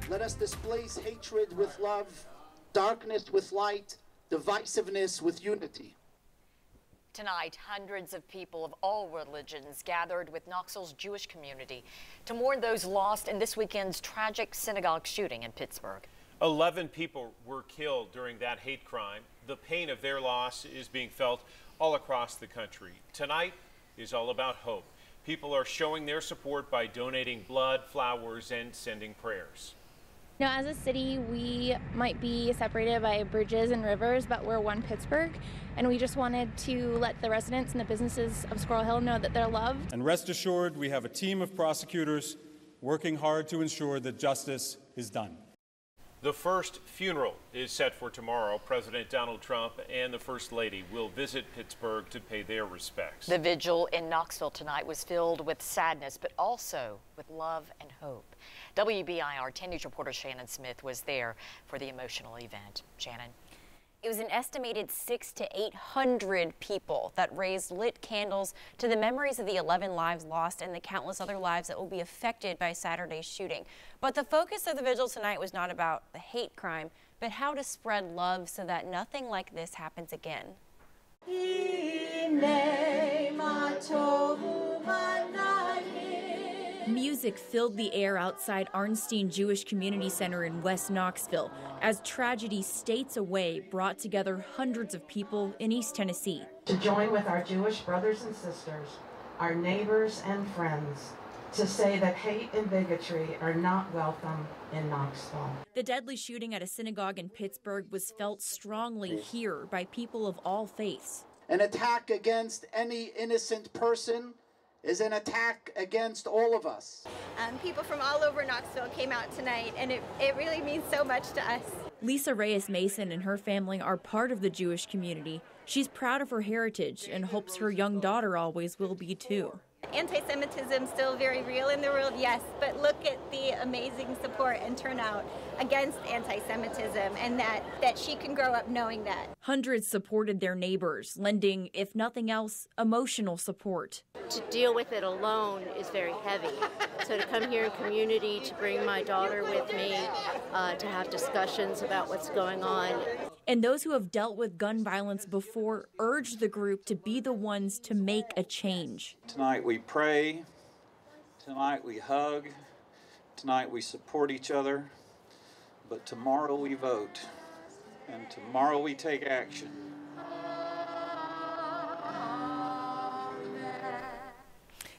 Let us displace hatred with love, darkness with light, divisiveness with unity. Tonight, hundreds of people of all religions gathered with Knoxville's Jewish community to mourn those lost in this weekend's tragic synagogue shooting in Pittsburgh. 11 people were killed during that hate crime. The pain of their loss is being felt all across the country. Tonight is all about hope. People are showing their support by donating blood, flowers, and sending prayers. You know, as a city, we might be separated by bridges and rivers, but we're one Pittsburgh, and we just wanted to let the residents and the businesses of Squirrel Hill know that they're loved. And rest assured, we have a team of prosecutors working hard to ensure that justice is done. The first funeral is set for tomorrow. President Donald Trump and the First Lady will visit Pittsburgh to pay their respects. The vigil in Knoxville tonight was filled with sadness, but also with love and hope. WBIR 10 News reporter Shannon Smith was there for the emotional event. Shannon. It was an estimated 600 to 800 people that raised lit candles to the memories of the 11 lives lost and the countless other lives that will be affected by Saturday's shooting. But the focus of the vigil tonight was not about the hate crime, but how to spread love so that nothing like this happens again. Music filled the air outside Arnstein Jewish Community Center in West Knoxville as tragedy states away brought together hundreds of people in East Tennessee. To join with our Jewish brothers and sisters, our neighbors and friends, to say that hate and bigotry are not welcome in Knoxville. The deadly shooting at a synagogue in Pittsburgh was felt strongly here by people of all faiths. An attack against any innocent person is an attack against all of us. People from all over Knoxville came out tonight, and it really means so much to us. Lisa Reyes Mason and her family are part of the Jewish community. She's proud of her heritage and hopes her young daughter always will be too. Anti-Semitism still very real in the world, yes, but look at the amazing support and turnout against anti-Semitism, and that she can grow up knowing that. Hundreds supported their neighbors, lending, if nothing else, emotional support. To deal with it alone is very heavy. So to come here in community, to bring my daughter with me, to have discussions about what's going on. And those who have dealt with gun violence before urged the group to be the ones to make a change. Tonight we pray, tonight we hug, tonight we support each other, but tomorrow we vote, and tomorrow we take action.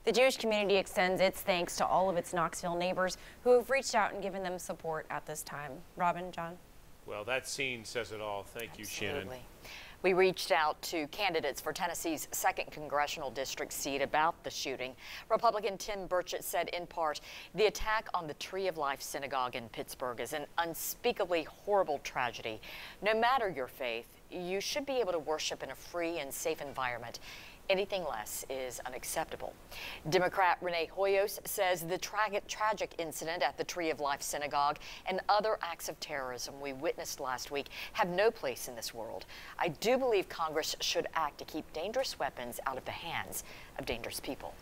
The Jewish community extends its thanks to all of its Knoxville neighbors who have reached out and given them support at this time. Robin, John. Well, that scene says it all. Thank you, Shannon. We reached out to candidates for Tennessee's 2nd congressional district seat about the shooting. Republican Tim Burchett said in part, the attack on the Tree of Life synagogue in Pittsburgh is an unspeakably horrible tragedy. No matter your faith, you should be able to worship in a free and safe environment. Anything less is unacceptable. Democrat Renee Hoyos says the tragic incident at the Tree of Life synagogue and other acts of terrorism we witnessed last week have no place in this world. I do believe Congress should act to keep dangerous weapons out of the hands of dangerous people.